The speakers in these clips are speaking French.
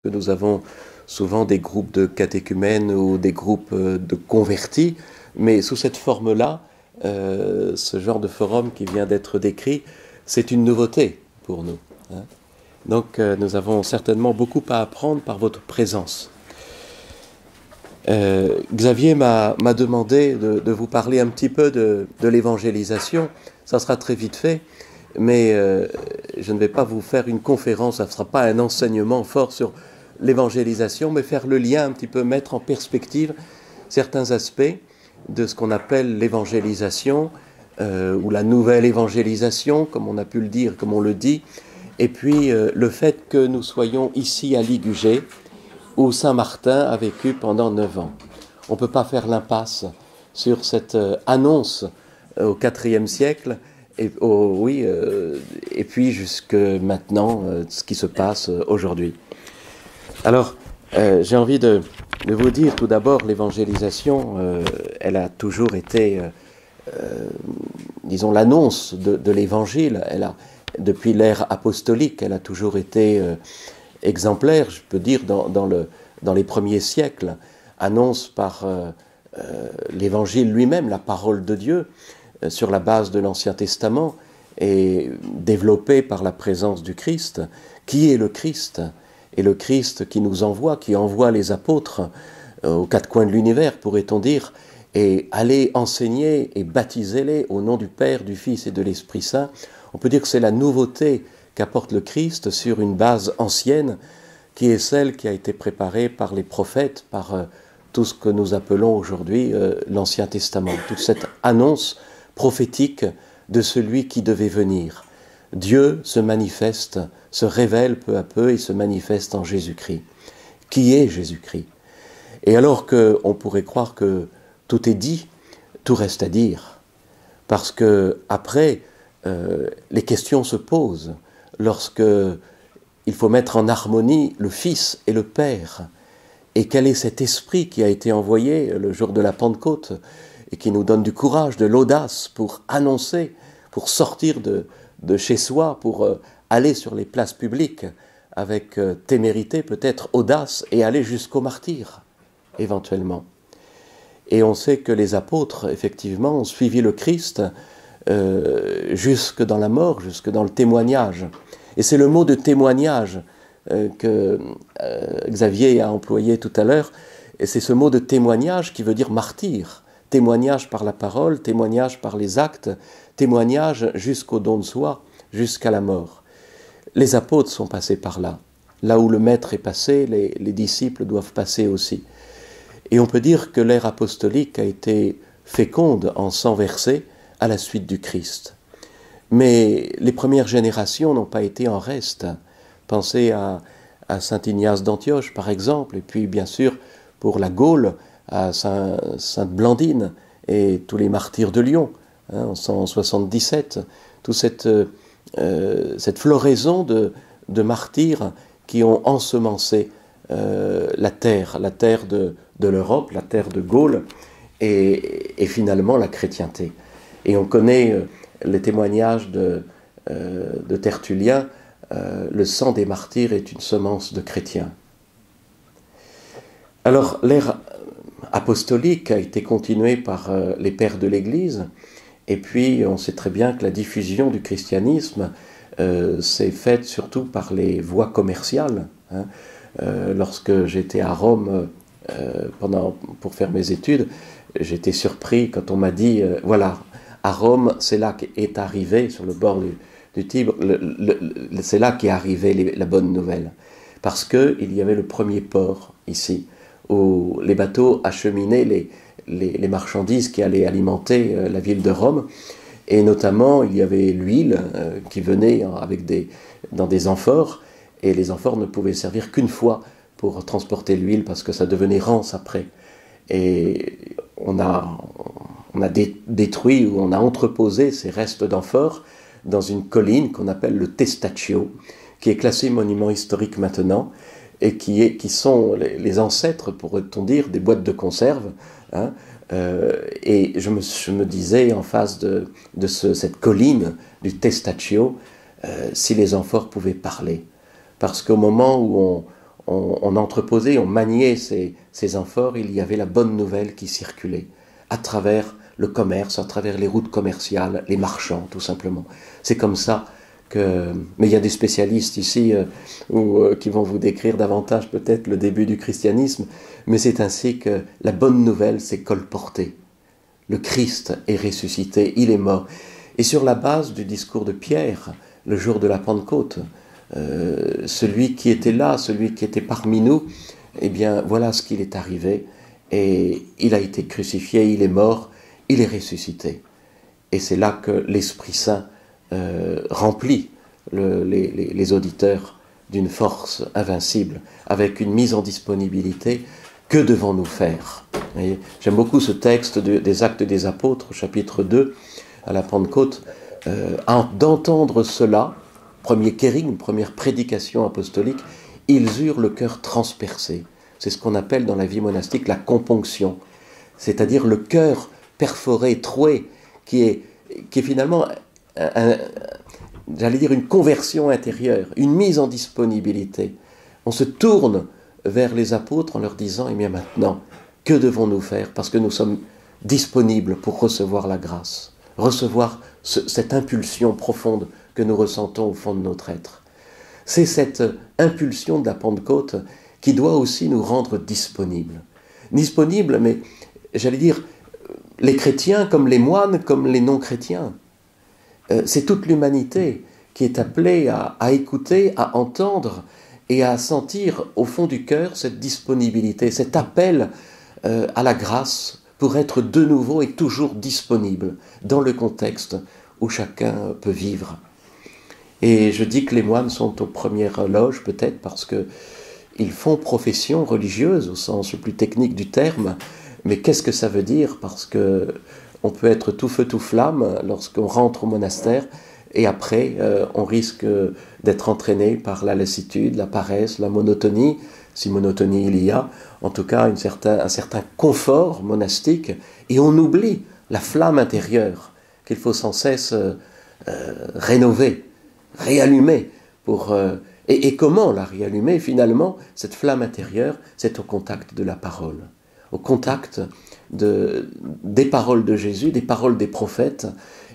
Nous avons souvent des groupes de catéchumènes ou des groupes de convertis, mais sous cette forme-là, ce genre de forum qui vient d'être décrit, c'est une nouveauté pour nous. Hein. Donc nous avons certainement beaucoup à apprendre par votre présence. Xavier m'a demandé de vous parler un petit peu de l'évangélisation. Ça sera très vite fait, mais je ne vais pas vous faire une conférence, ça ne sera pas un enseignement fort sur l'évangélisation, mais faire le lien un petit peu, mettre en perspective certains aspects de ce qu'on appelle l'évangélisation, ou la nouvelle évangélisation, comme on a pu le dire, comme on le dit, et puis le fait que nous soyons ici à Ligugé, où Saint Martin a vécu pendant 9 ans. On ne peut pas faire l'impasse sur cette annonce au IVe siècle, et puis jusque maintenant, ce qui se passe aujourd'hui. Alors, j'ai envie de vous dire tout d'abord, l'évangélisation, elle a toujours été, disons, l'annonce de l'évangile. Depuis l'ère apostolique, elle a toujours été exemplaire, je peux dire, dans les premiers siècles, annonce par l'évangile lui-même, la parole de Dieu, sur la base de l'Ancien Testament, et développée par la présence du Christ. Qui est le Christ ? Et le Christ qui nous envoie, qui envoie les apôtres aux quatre coins de l'univers, pourrait-on dire, et allez enseigner et baptisez-les au nom du Père, du Fils et de l'Esprit Saint. On peut dire que c'est la nouveauté qu'apporte le Christ sur une base ancienne, qui est celle qui a été préparée par les prophètes, par tout ce que nous appelons aujourd'hui l'Ancien Testament, toute cette annonce prophétique de celui qui devait venir. Dieu se manifeste, se révèle peu à peu et se manifeste en Jésus-Christ. Qui est Jésus-Christ ? Et alors qu'on pourrait croire que tout est dit, tout reste à dire. Parce que après, les questions se posent lorsque il faut mettre en harmonie le Fils et le Père. Et quel est cet esprit qui a été envoyé le jour de la Pentecôte et qui nous donne du courage, de l'audace pour annoncer, pour sortir de chez soi, pour aller sur les places publiques avec témérité, peut-être audace, et aller jusqu'au martyr, éventuellement. Et on sait que les apôtres, effectivement, ont suivi le Christ jusque dans la mort, jusque dans le témoignage. Et c'est le mot de témoignage que Xavier a employé tout à l'heure, et c'est ce mot de témoignage qui veut dire martyr. Témoignage par la parole, témoignage par les actes, témoignage jusqu'au don de soi, jusqu'à la mort. Les apôtres sont passés par là. Là où le Maître est passé, les disciples doivent passer aussi. Et on peut dire que l'ère apostolique a été féconde en sang versé à la suite du Christ. Mais les premières générations n'ont pas été en reste. Pensez à saint Ignace d'Antioche, par exemple, et puis bien sûr pour la Gaule, à sainte Blandine et tous les martyrs de Lyon, en 177. Toute cette floraison de martyrs qui ont ensemencé la terre de l'Europe, la terre de Gaule, et finalement la chrétienté. Et on connaît les témoignages de Tertullien, le sang des martyrs est une semence de chrétiens. Alors l'ère apostolique a été continuée par les pères de l'Église, et puis on sait très bien que la diffusion du christianisme s'est faite surtout par les voies commerciales. Lorsque j'étais à Rome pour faire mes études, j'étais surpris quand on m'a dit voilà, à Rome, c'est là qu'est arrivé, sur le bord du Tibre, c'est là qu'est arrivée la bonne nouvelle. Parce qu'il y avait le premier port ici, où les bateaux acheminaient les marchandises qui allaient alimenter la ville de Rome. Et notamment, il y avait l'huile qui venait dans des amphores, et les amphores ne pouvaient servir qu'une fois pour transporter l'huile, parce que ça devenait rance après. Et on a détruit ou on a entreposé ces restes d'amphores dans une colline qu'on appelle le Testaccio, qui est classé monument historique maintenant, et qui sont les ancêtres, pourrait-on dire, des boîtes de conserve. Et je me disais, en face de cette colline du Testaccio, si les amphores pouvaient parler. Parce qu'au moment où on entreposait, on maniait ces amphores, il y avait la bonne nouvelle qui circulait à travers le commerce, à travers les routes commerciales, les marchands tout simplement. C'est comme ça que... Mais il y a des spécialistes ici qui vont vous décrire davantage peut-être le début du christianisme, mais c'est ainsi que la bonne nouvelle s'est colportée. Le Christ est ressuscité, il est mort. Et sur la base du discours de Pierre, le jour de la Pentecôte, celui qui était là, celui qui était parmi nous, eh bien voilà ce qu'il est arrivé. Et il a été crucifié, il est mort, il est ressuscité. Et c'est là que l'Esprit Saint remplit les auditeurs d'une force invincible, avec une mise en disponibilité. Que devons-nous faire? J'aime beaucoup ce texte des Actes des Apôtres, chapitre 2, à la Pentecôte. D'entendre cela, premier kérigme, première prédication apostolique, ils eurent le cœur transpercé. C'est ce qu'on appelle dans la vie monastique la componction, c'est-à-dire le cœur perforé, troué, qui est finalement, j'allais dire, une conversion intérieure, une mise en disponibilité. On se tourne vers les apôtres en leur disant, eh bien maintenant, que devons-nous faire? Parce que nous sommes disponibles pour recevoir la grâce, recevoir cette impulsion profonde que nous ressentons au fond de notre être. C'est cette impulsion de la Pentecôte qui doit aussi nous rendre disponibles. Disponibles, mais j'allais dire, les chrétiens comme les moines, comme les non-chrétiens. C'est toute l'humanité qui est appelée à écouter, à entendre et à sentir au fond du cœur cette disponibilité, cet appel à la grâce pour être de nouveau et toujours disponible dans le contexte où chacun peut vivre. Et je dis que les moines sont aux premières loges peut-être parce qu'ils font profession religieuse au sens le plus technique du terme, mais qu'est-ce que ça veut dire? Parce qu'on peut être tout feu tout flamme lorsqu'on rentre au monastère et après on risque d'être entraîné par la lassitude, la paresse, la monotonie, si monotonie il y a, en tout cas un certain confort monastique, et on oublie la flamme intérieure qu'il faut sans cesse rénover, réallumer. Et comment la réallumer? Finalement, cette flamme intérieure, c'est au contact de la parole, au contact des paroles de Jésus, des paroles des prophètes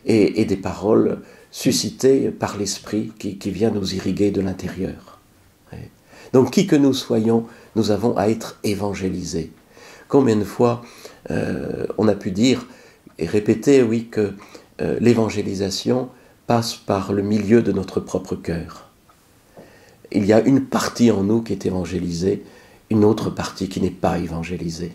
et des paroles suscitées par l'Esprit qui vient nous irriguer de l'intérieur. Donc, qui que nous soyons, nous avons à être évangélisés. Combien de fois on a pu dire et répéter, oui, que l'évangélisation passe par le milieu de notre propre cœur. Il y a une partie en nous qui est évangélisée, une autre partie qui n'est pas évangélisée.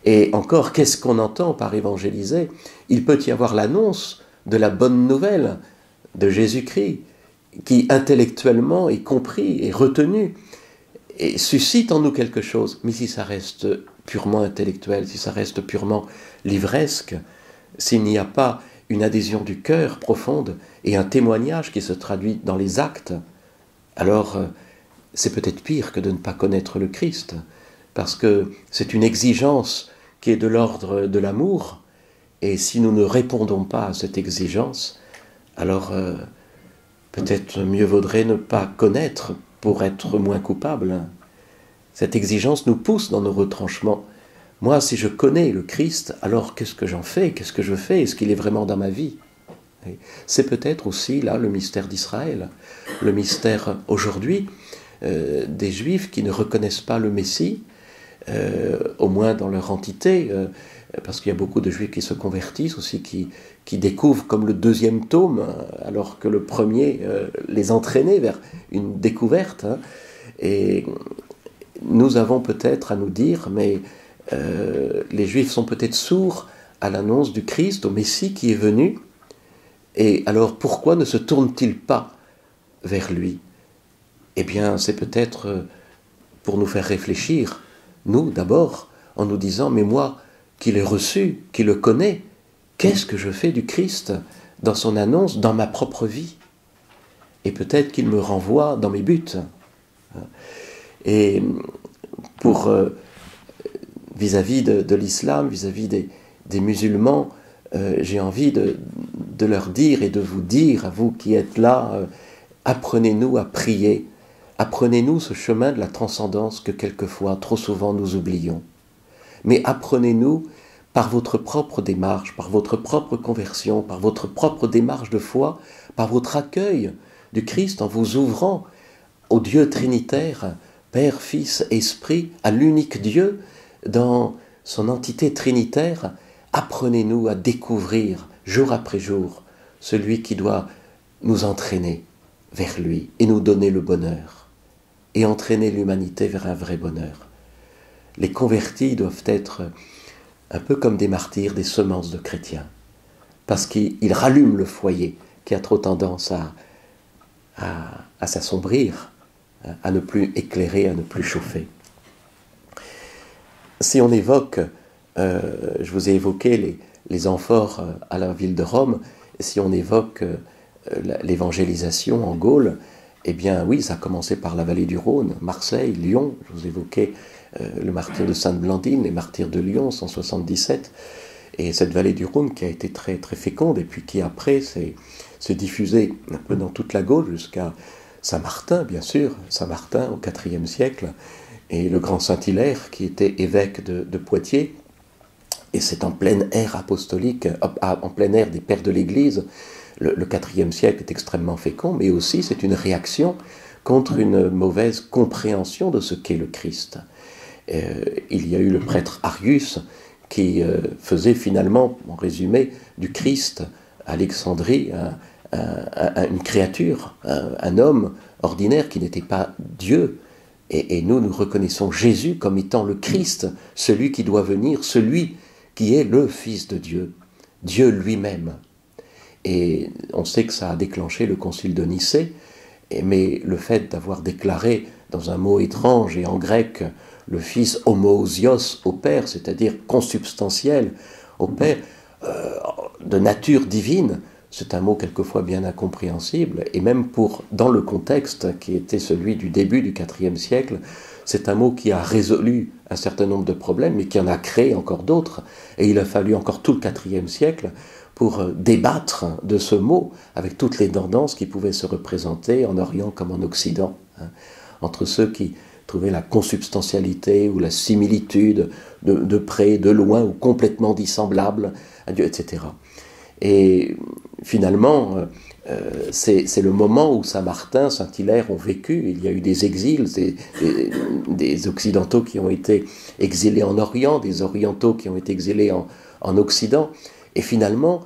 Et encore, qu'est-ce qu'on entend par évangéliser? Il peut y avoir l'annonce de la bonne nouvelle de Jésus-Christ, qui intellectuellement est compris et retenu, et suscite en nous quelque chose. Mais si ça reste purement intellectuel, si ça reste purement livresque, s'il n'y a pas une adhésion du cœur profonde et un témoignage qui se traduit dans les actes, alors c'est peut-être pire que de ne pas connaître le Christ, parce que c'est une exigence qui est de l'ordre de l'amour, et si nous ne répondons pas à cette exigence, alors peut-être mieux vaudrait ne pas connaître pour être moins coupable. Cette exigence nous pousse dans nos retranchements. Moi, si je connais le Christ, alors qu'est-ce que j'en fais? Qu'est-ce que je fais? Est-ce qu'il est vraiment dans ma vie? C'est peut-être aussi là le mystère d'Israël, le mystère aujourd'hui des Juifs qui ne reconnaissent pas le Messie, au moins dans leur entité, parce qu'il y a beaucoup de Juifs qui se convertissent aussi, qui découvrent comme le deuxième tome, alors que le premier les entraînait vers une découverte. Et nous avons peut-être à nous dire, mais les Juifs sont peut-être sourds à l'annonce du Christ, au Messie qui est venu, et alors pourquoi ne se tournent-ils pas vers lui? Eh bien, c'est peut-être pour nous faire réfléchir, nous d'abord, en nous disant, mais moi, qui l'ai reçu, qui le connais, qu'est-ce que je fais du Christ dans son annonce, dans ma propre vie? Et peut-être qu'il me renvoie dans mes buts. Et pour vis-à-vis de l'islam, vis-à-vis des musulmans, j'ai envie de leur dire et de vous dire, à vous qui êtes là, apprenez-nous à prier Apprenez-nous ce chemin de la transcendance que quelquefois, trop souvent, nous oublions. Mais apprenez-nous par votre propre démarche, par votre propre conversion, par votre propre démarche de foi, par votre accueil du Christ en vous ouvrant au Dieu trinitaire, Père, Fils, Esprit, à l'unique Dieu, dans son entité trinitaire. Apprenez-nous à découvrir, jour après jour, celui qui doit nous entraîner vers lui et nous donner le bonheur, et entraîner l'humanité vers un vrai bonheur. Les convertis doivent être un peu comme des martyrs, des semences de chrétiens, parce qu'ils rallument le foyer qui a trop tendance à s'assombrir, à ne plus éclairer, à ne plus chauffer. Si on évoque, je vous ai évoqué les amphores à la ville de Rome, si on évoque l'évangélisation en Gaule, eh bien oui, ça a commencé par la vallée du Rhône, Marseille, Lyon, je vous évoquais le martyr de Sainte-Blandine, les martyrs de Lyon, 177, et cette vallée du Rhône qui a été très, très féconde, et puis qui après s'est diffusée un peu dans toute la Gaule, jusqu'à Saint-Martin, bien sûr, Saint-Martin au IVe siècle, et le grand Saint-Hilaire qui était évêque de Poitiers, et c'est en pleine ère apostolique, en pleine ère des pères de l'Église. Le IVe siècle est extrêmement fécond, mais aussi c'est une réaction contre une mauvaise compréhension de ce qu'est le Christ. Il y a eu le prêtre Arius qui faisait finalement, en résumé, du Christ à Alexandrie une créature, un homme ordinaire qui n'était pas Dieu. Et nous reconnaissons Jésus comme étant le Christ, celui qui doit venir, celui qui est le Fils de Dieu, Dieu lui-même. Et on sait que ça a déclenché le concile de Nicée, mais le fait d'avoir déclaré dans un mot étrange et en grec le Fils homoousios au Père, c'est-à-dire consubstantiel au Père, de nature divine, c'est un mot quelquefois bien incompréhensible, et même dans le contexte qui était celui du début du IVe siècle, c'est un mot qui a résolu un certain nombre de problèmes, mais qui en a créé encore d'autres, et il a fallu encore tout le IVe siècle pour débattre de ce mot, avec toutes les tendances qui pouvaient se représenter en Orient comme en Occident, entre ceux qui trouvaient la consubstantialité ou la similitude de près, de loin, ou complètement dissemblable à Dieu, etc. Et finalement, c'est le moment où Saint-Martin, Saint-Hilaire ont vécu. Il y a eu des exils, des Occidentaux qui ont été exilés en Orient, des Orientaux qui ont été exilés en Occident. Et finalement,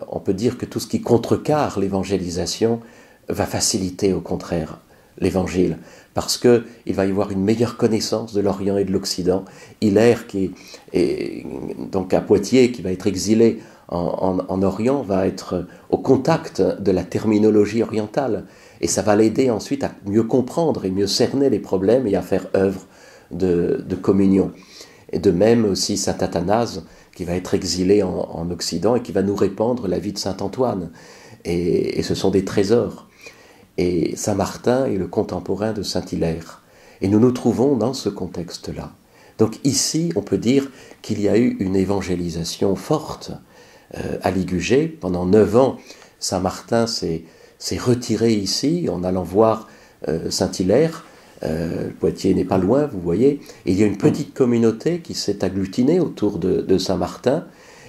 on peut dire que tout ce qui contrecarre l'évangélisation va faciliter au contraire l'évangile, parce qu'il va y avoir une meilleure connaissance de l'Orient et de l'Occident. Hilaire, qui est donc à Poitiers, qui va être exilé en Orient, va être au contact de la terminologie orientale, et ça va l'aider ensuite à mieux comprendre et mieux cerner les problèmes et à faire œuvre de communion. Et de même aussi Saint Athanase, qui va être exilé en Occident et qui va nous répandre la vie de Saint Antoine. Et ce sont des trésors. Et Saint Martin est le contemporain de Saint Hilaire. Et nous nous trouvons dans ce contexte-là. Donc ici, on peut dire qu'il y a eu une évangélisation forte à Ligugé. Pendant 9 ans, Saint Martin s'est retiré ici en allant voir Saint Hilaire. Poitiers n'est pas loin, vous voyez. Et il y a une petite communauté qui s'est agglutinée autour de Saint-Martin,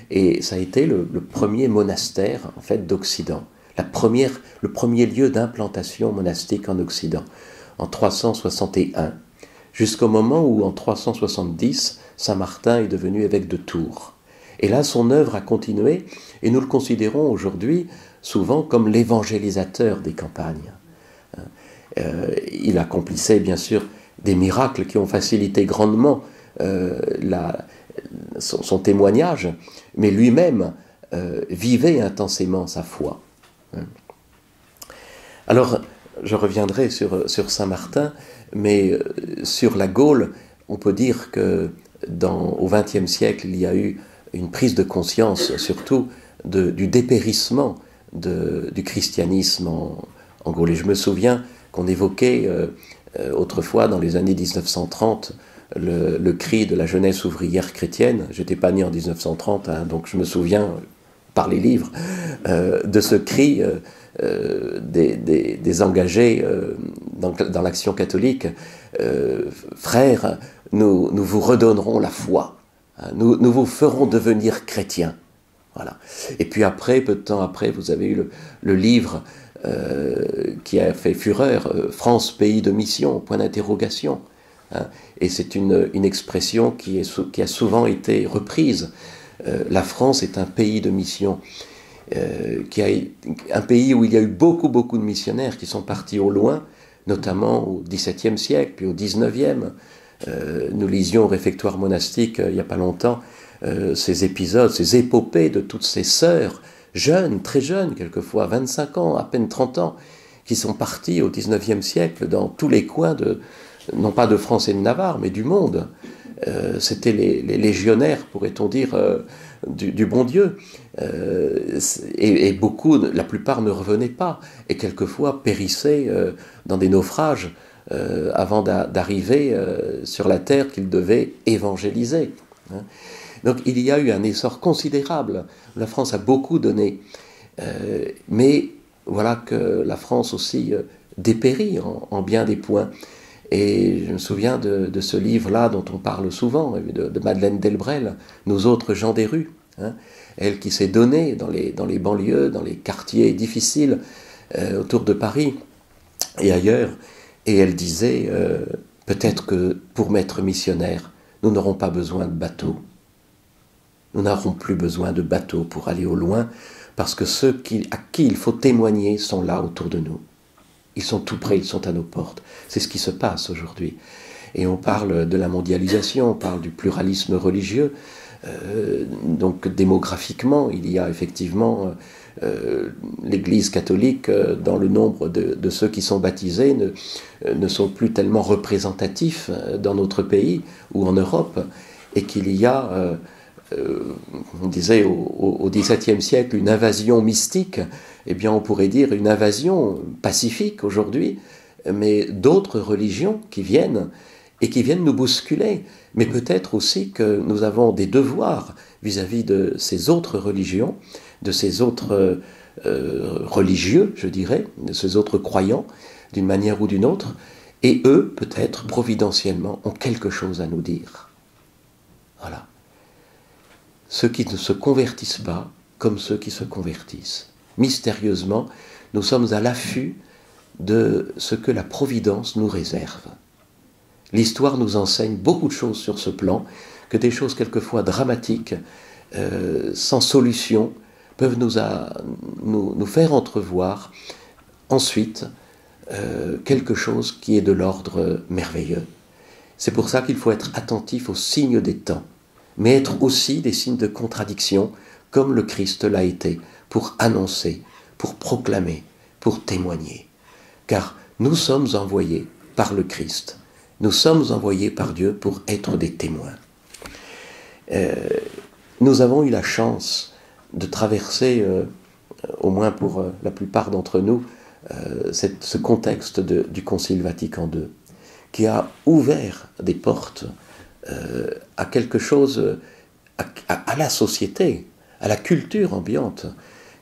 et ça a été le premier monastère en fait d'Occident, le premier lieu d'implantation monastique en Occident, en 361, jusqu'au moment où en 370, Saint-Martin est devenu évêque de Tours. Et là, son œuvre a continué, et nous le considérons aujourd'hui souvent comme l'évangélisateur des campagnes. Il accomplissait bien sûr des miracles qui ont facilité grandement son témoignage, mais lui-même vivait intensément sa foi. Alors, je reviendrai sur Saint-Martin, mais sur la Gaule, on peut dire que au XXe siècle, il y a eu une prise de conscience, surtout du dépérissement du christianisme en Gaule. Et je me souviens qu'on évoquait autrefois, dans les années 1930, le cri de la jeunesse ouvrière chrétienne. J'étais pas né en 1930, hein, donc je me souviens par les livres, de ce cri des engagés dans l'action catholique, frères, nous vous redonnerons la foi, hein, nous vous ferons devenir chrétiens. Voilà. Et puis après, peu de temps après, vous avez eu le livre qui a fait fureur, France, pays de mission, point d'interrogation. Hein, et c'est une expression qui a souvent été reprise. La France est un pays de mission, un pays où il y a eu beaucoup de missionnaires qui sont partis au loin, notamment au XVIIe siècle, puis au XIXe. Nous lisions au réfectoire monastique il n'y a pas longtemps ces épisodes, ces épopées de toutes ces sœurs, jeunes, très jeunes quelquefois, 25 ans, à peine 30 ans, qui sont parties au XIXe siècle dans tous les coins, non pas de France et de Navarre, mais du monde. C'était les légionnaires, pourrait-on dire, du bon Dieu. Et beaucoup, la plupart ne revenaient pas, et quelquefois périssaient dans des naufrages avant d'arriver sur la terre qu'ils devaient évangéliser. Hein. Donc il y a eu un essor considérable. La France a beaucoup donné, mais voilà que la France aussi dépérit en bien des points. Et je me souviens de ce livre-là dont on parle souvent, de Madeleine Delbrel, Nous autres gens des rues. Hein, elle qui s'est donnée dans les banlieues, dans les quartiers difficiles autour de Paris et ailleurs. Et elle disait, peut-être que pour m'être missionnaire, nous n'aurons pas besoin de bateaux. Nous n'aurons plus besoin de bateaux pour aller au loin, parce que ceux à qui il faut témoigner sont là autour de nous. Ils sont tout près, ils sont à nos portes. C'est ce qui se passe aujourd'hui. Et on parle de la mondialisation, on parle du pluralisme religieux. Donc démographiquement, il y a effectivement l'Église catholique, dans le nombre de ceux qui sont baptisés, ne sont plus tellement représentatifs dans notre pays ou en Europe, et qu'il y a... on disait au XVIIe siècle une invasion mystique, eh bien on pourrait dire une invasion pacifique aujourd'hui, mais d'autres religions qui viennent et qui viennent nous bousculer. Mais peut-être aussi que nous avons des devoirs vis-à-vis de ces autres religions, de ces autres religieux, je dirais, de ces autres croyants, d'une manière ou d'une autre, et eux, peut-être, providentiellement, ont quelque chose à nous dire. Voilà. Ceux qui ne se convertissent pas comme ceux qui se convertissent. Mystérieusement, nous sommes à l'affût de ce que la Providence nous réserve. L'histoire nous enseigne beaucoup de choses sur ce plan, que des choses quelquefois dramatiques, sans solution, peuvent nous faire entrevoir ensuite quelque chose qui est de l'ordre merveilleux. C'est pour ça qu'il faut être attentif aux signes des temps, mais être aussi des signes de contradiction, comme le Christ l'a été, pour annoncer, pour proclamer, pour témoigner. Car nous sommes envoyés par le Christ, nous sommes envoyés par Dieu pour être des témoins. Nous avons eu la chance de traverser, au moins pour la plupart d'entre nous, ce contexte du Concile Vatican II, qui a ouvert des portes à quelque chose, à la société, à la culture ambiante,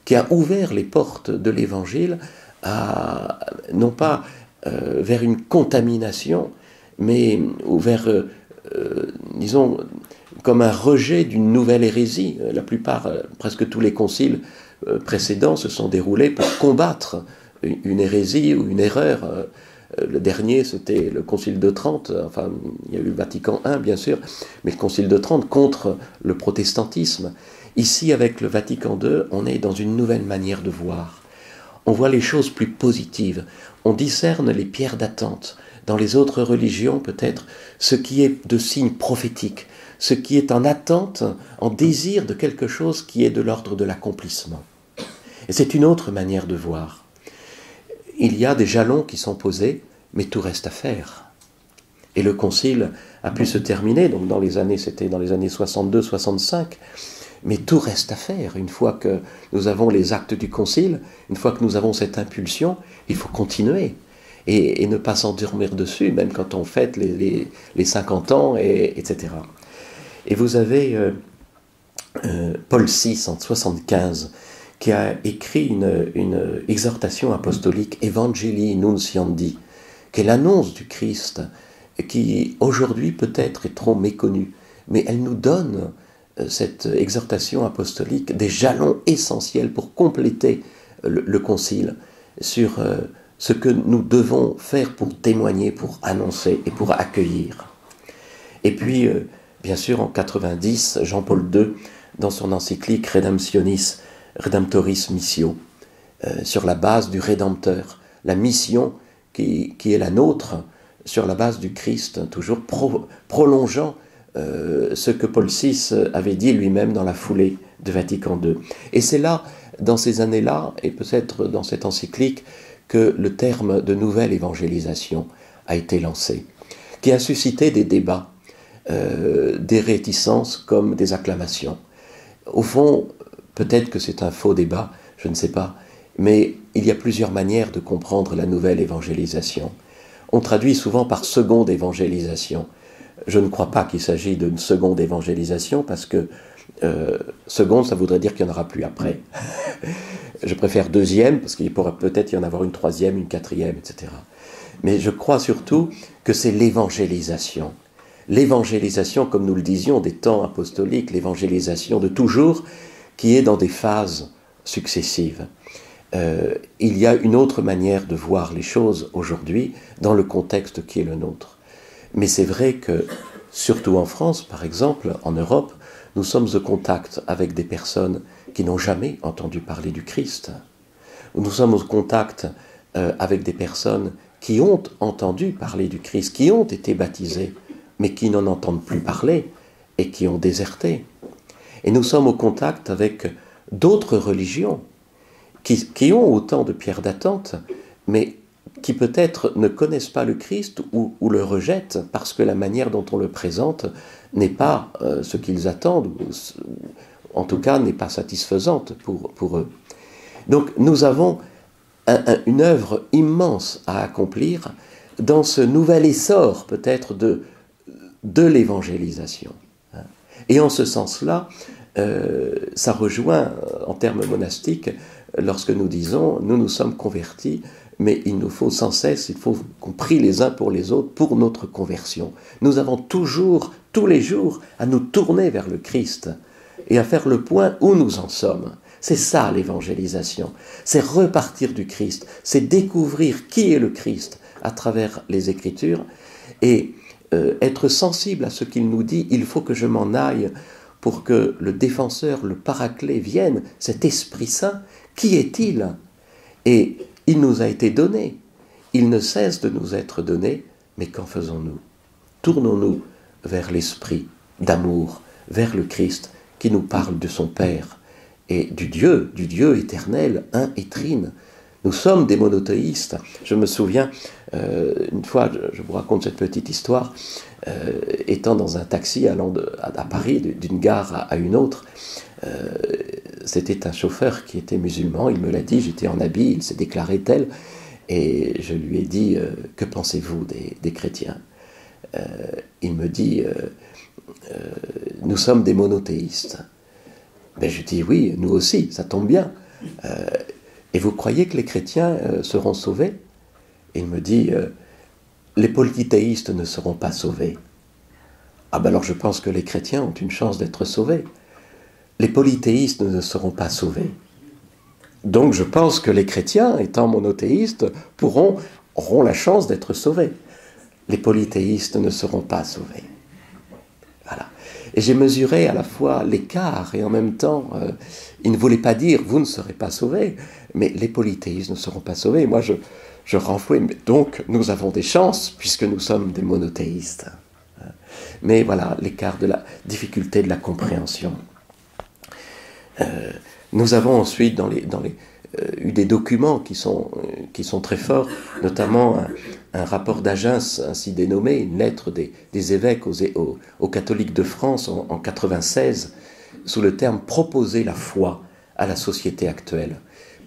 qui a ouvert les portes de l'Évangile, non pas vers une contamination, mais vers, disons, comme un rejet d'une nouvelle hérésie. La plupart, presque tous les conciles précédents se sont déroulés pour combattre une hérésie ou une erreur. Le dernier, c'était le Concile de Trente, enfin, il y a eu le Vatican I, bien sûr, mais le Concile de Trente contre le protestantisme. Ici, avec le Vatican II, on est dans une nouvelle manière de voir. On voit les choses plus positives. On discerne les pierres d'attente. Dans les autres religions, peut-être, ce qui est de signe prophétique, ce qui est en attente, en désir de quelque chose qui est de l'ordre de l'accomplissement. Et c'est une autre manière de voir. Il y a des jalons qui sont posés, mais tout reste à faire. Et le concile a pu se terminer, donc c'était dans les années 62-65, mais tout reste à faire. Une fois que nous avons les actes du concile, une fois que nous avons cette impulsion, il faut continuer. Et ne pas s'endormir dessus, même quand on fête les 50 ans, etc. Et vous avez Paul VI en 1975, qui a écrit une exhortation apostolique Evangelii Nunciandi, qui est l'annonce du Christ, qui aujourd'hui peut-être est trop méconnue, mais elle nous donne, cette exhortation apostolique, des jalons essentiels pour compléter le concile sur ce que nous devons faire pour témoigner, pour annoncer et pour accueillir. Et puis, bien sûr, en 90, Jean-Paul II, dans son encyclique Redemptoris Missio, sur la base du Rédempteur, la mission qui est la nôtre, sur la base du Christ, toujours prolongeant ce que Paul VI avait dit lui-même dans la foulée de Vatican II. Et c'est là, dans ces années-là, et peut-être dans cette encyclique, que le terme de nouvelle évangélisation a été lancé, qui a suscité des débats, des réticences comme des acclamations. Au fond, peut-être que c'est un faux débat, je ne sais pas, mais il y a plusieurs manières de comprendre la nouvelle évangélisation. On traduit souvent par seconde évangélisation. Je ne crois pas qu'il s'agit d'une seconde évangélisation parce que seconde, ça voudrait dire qu'il n'y en aura plus après. Je préfère deuxième parce qu'il pourrait peut-être y en avoir une troisième, une quatrième, etc. Mais je crois surtout que c'est l'évangélisation. L'évangélisation, comme nous le disions, des temps apostoliques, l'évangélisation de toujours, qui est dans des phases successives. Il y a une autre manière de voir les choses aujourd'hui dans le contexte qui est le nôtre. Mais c'est vrai que, surtout en France, par exemple, en Europe, nous sommes au contact avec des personnes qui n'ont jamais entendu parler du Christ. Nous sommes au contact avec des personnes qui ont entendu parler du Christ, qui ont été baptisées, mais qui n'en entendent plus parler et qui ont déserté. Et nous sommes au contact avec d'autres religions qui ont autant de pierres d'attente, mais qui peut-être ne connaissent pas le Christ ou le rejettent parce que la manière dont on le présente n'est pas ce qu'ils attendent, ou en tout cas n'est pas satisfaisante pour eux. Donc nous avons une œuvre immense à accomplir dans ce nouvel essor peut-être de l'évangélisation. Et en ce sens-là, ça rejoint en termes monastiques lorsque nous disons « nous nous sommes convertis », mais il nous faut sans cesse, il faut qu'on prie les uns pour les autres pour notre conversion. Nous avons toujours, tous les jours, à nous tourner vers le Christ et à faire le point où nous en sommes. C'est ça l'évangélisation, c'est repartir du Christ, c'est découvrir qui est le Christ à travers les Écritures et être sensible à ce qu'il nous dit, il faut que je m'en aille pour que le défenseur, le paraclet vienne, cet Esprit Saint, qui est-il ? Et il nous a été donné, il ne cesse de nous être donné, mais qu'en faisons-nous ? Tournons-nous vers l'Esprit d'amour, vers le Christ qui nous parle de son Père et du Dieu éternel, un et trine. Nous sommes des monothéistes. Je me souviens, une fois, je vous raconte cette petite histoire, étant dans un taxi allant à Paris, d'une gare à une autre, c'était un chauffeur qui était musulman, il me l'a dit, j'étais en habit, il s'est déclaré tel, et je lui ai dit « Que pensez-vous des chrétiens ?» Il me dit « Nous sommes des monothéistes. » Ben, je dis « Oui, nous aussi, ça tombe bien. Et vous croyez que les chrétiens seront sauvés ?» Il me dit « Les polythéistes ne seront pas sauvés. » Ah ben alors je pense que les chrétiens ont une chance d'être sauvés. Les polythéistes ne seront pas sauvés. Donc je pense que les chrétiens, étant monothéistes, auront la chance d'être sauvés. Les polythéistes ne seront pas sauvés. Voilà. Et j'ai mesuré à la fois l'écart et en même temps, il ne voulait pas dire « vous ne serez pas sauvés », mais les polythéistes ne seront pas sauvés. Moi, je renflouais. Donc, nous avons des chances puisque nous sommes des monothéistes. Mais voilà, l'écart de la difficulté de la compréhension. Nous avons ensuite eu des documents qui sont très forts, notamment un rapport d'Agens ainsi dénommé, une lettre des évêques aux catholiques de France en 1996, sous le terme « proposer la foi à la société actuelle ».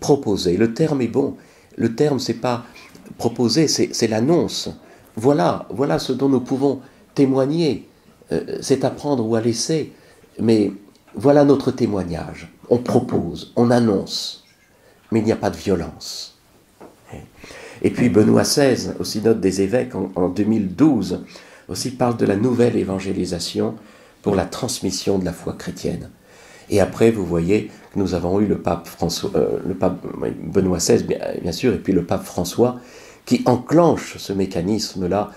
Proposer, le terme est bon, le terme c'est pas proposer, c'est l'annonce. Voilà ce dont nous pouvons témoigner, c'est à prendre ou à laisser, mais voilà notre témoignage. On propose, on annonce, mais il n'y a pas de violence. Et puis Benoît XVI, au synode des évêques en 2012, aussi parle de la nouvelle évangélisation pour la transmission de la foi chrétienne. Et après, vous voyez que nous avons eu le pape Benoît XVI, bien sûr, et puis le pape François, qui enclenche ce mécanisme-là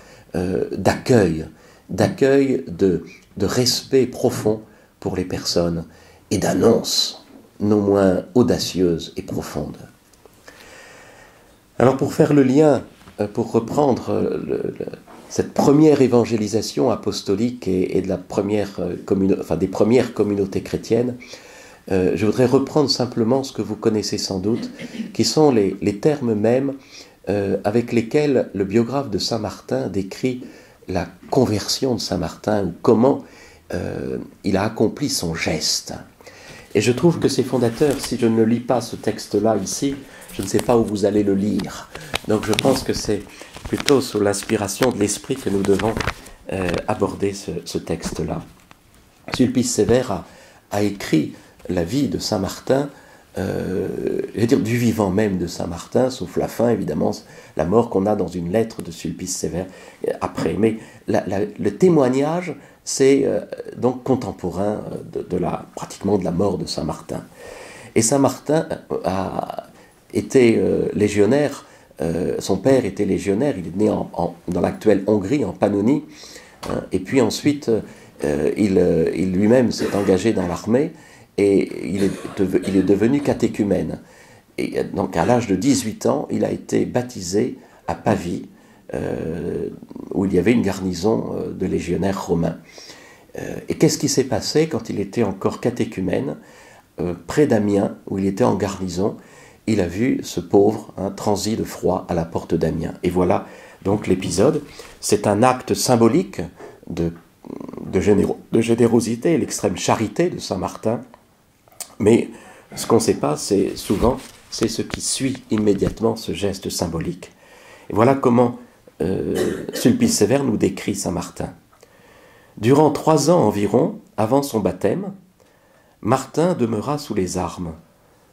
d'accueil, de respect profond pour les personnes et d'annonce non moins audacieuse et profonde. Alors pour faire le lien, pour reprendre cette première évangélisation apostolique et de la des premières communautés chrétiennes, je voudrais reprendre simplement ce que vous connaissez sans doute, qui sont les termes mêmes avec lesquels le biographe de Saint Martin décrit la conversion de Saint Martin, ou comment il a accompli son geste. Et je trouve que c'est fondateur. Si je ne lis pas ce texte-là ici, je ne sais pas où vous allez le lire. Donc je pense que c'est plutôt sous l'inspiration de l'esprit que nous devons aborder ce texte-là. Sulpice Sévère a écrit la vie de Saint Martin, je veux dire du vivant même de Saint Martin, sauf la fin évidemment, la mort qu'on a dans une lettre de Sulpice Sévère après. Mais le témoignage, c'est donc contemporain pratiquement de la mort de Saint Martin. Et Saint Martin a été légionnaire, son père était légionnaire, il est né dans l'actuelle Hongrie, en Pannonie, et puis ensuite il lui-même s'est engagé dans l'armée, et il est devenu catéchumène. Et donc à l'âge de 18 ans, il a été baptisé à Pavie, où il y avait une garnison de légionnaires romains. Et qu'est-ce qui s'est passé quand il était encore catéchumène, près d'Amiens, où il était en garnison? Il a vu ce pauvre transi de froid à la porte d'Amiens. Et voilà donc l'épisode. C'est un acte symbolique de générosité, l'extrême charité de Saint Martin. Mais ce qu'on ne sait pas, c'est ce qui suit immédiatement ce geste symbolique. Et voilà comment Sulpice Sévère nous décrit Saint Martin. Durant 3 ans environ, avant son baptême, Martin demeura sous les armes,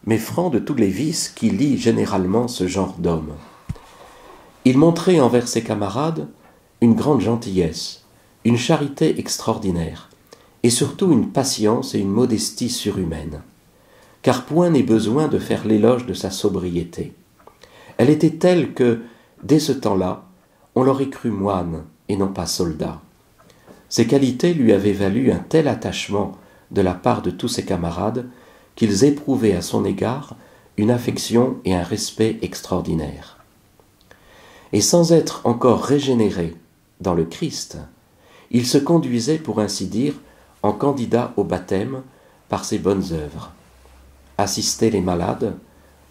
mais franc de tous les vices qui lient généralement ce genre d'homme. Il montrait envers ses camarades une grande gentillesse, une charité extraordinaire, et surtout une patience et une modestie surhumaine, car point n'est besoin de faire l'éloge de sa sobriété. Elle était telle que, dès ce temps-là, on l'aurait cru moine et non pas soldat. Ces qualités lui avaient valu un tel attachement de la part de tous ses camarades qu'ils éprouvaient à son égard une affection et un respect extraordinaires. Et sans être encore régénéré dans le Christ, il se conduisait, pour ainsi dire, en candidat au baptême par ses bonnes œuvres. Assister les malades,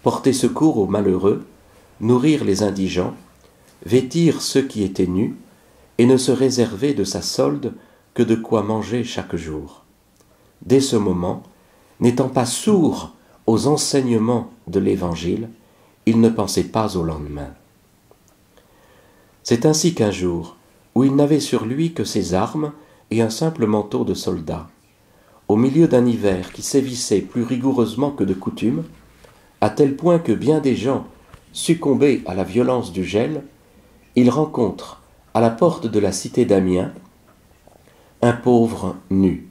porter secours aux malheureux, nourrir les indigents, vêtir ceux qui étaient nus, et ne se réserver de sa solde que de quoi manger chaque jour. Dès ce moment, n'étant pas sourd aux enseignements de l'Évangile, il ne pensait pas au lendemain. C'est ainsi qu'un jour, où il n'avait sur lui que ses armes et un simple manteau de soldat, au milieu d'un hiver qui sévissait plus rigoureusement que de coutume, à tel point que bien des gens succombaient à la violence du gel, il rencontre, à la porte de la cité d'Amiens, un pauvre nu.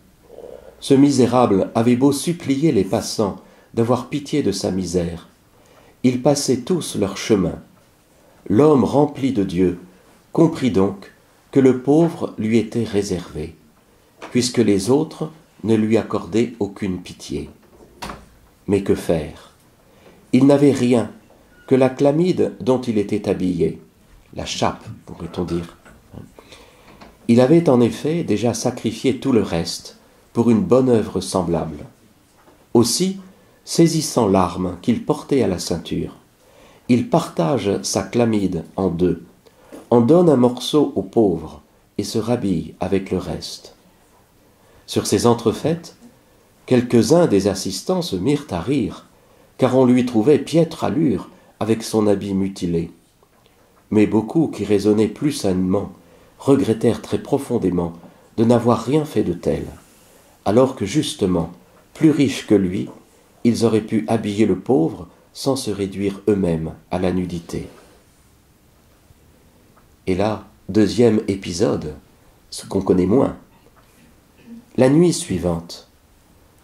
Ce misérable avait beau supplier les passants d'avoir pitié de sa misère. Ils passaient tous leur chemin. L'homme rempli de Dieu comprit donc que le pauvre lui était réservé, puisque les autres ne lui accordaient aucune pitié. Mais que faire? Il n'avait rien que la chlamyde dont il était habillé, la chape, pourrait-on dire. Il avait en effet déjà sacrifié tout le reste pour une bonne œuvre semblable. Aussi, saisissant l'arme qu'il portait à la ceinture, il partage sa chlamyde en deux, en donne un morceau aux pauvres et se rhabille avec le reste. Sur ces entrefaites, quelques-uns des assistants se mirent à rire, car on lui trouvait piètre allure avec son habit mutilé. Mais beaucoup qui raisonnaient plus sainement regrettèrent très profondément de n'avoir rien fait de tel, alors que justement plus riches que lui, ils auraient pu habiller le pauvre sans se réduire eux-mêmes à la nudité. Et là, deuxième épisode, ce qu'on connaît moins. La nuit suivante,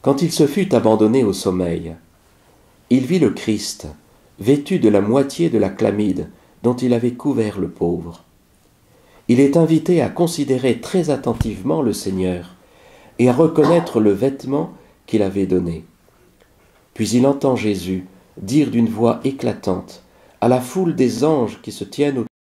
quand il se fut abandonné au sommeil, il vit le Christ, vêtu de la moitié de la chlamyde dont il avait couvert le pauvre. Il est invité à considérer très attentivement le Seigneur et à reconnaître le vêtement qu'il avait donné. Puis il entend Jésus dire d'une voix éclatante à la foule des anges qui se tiennent autour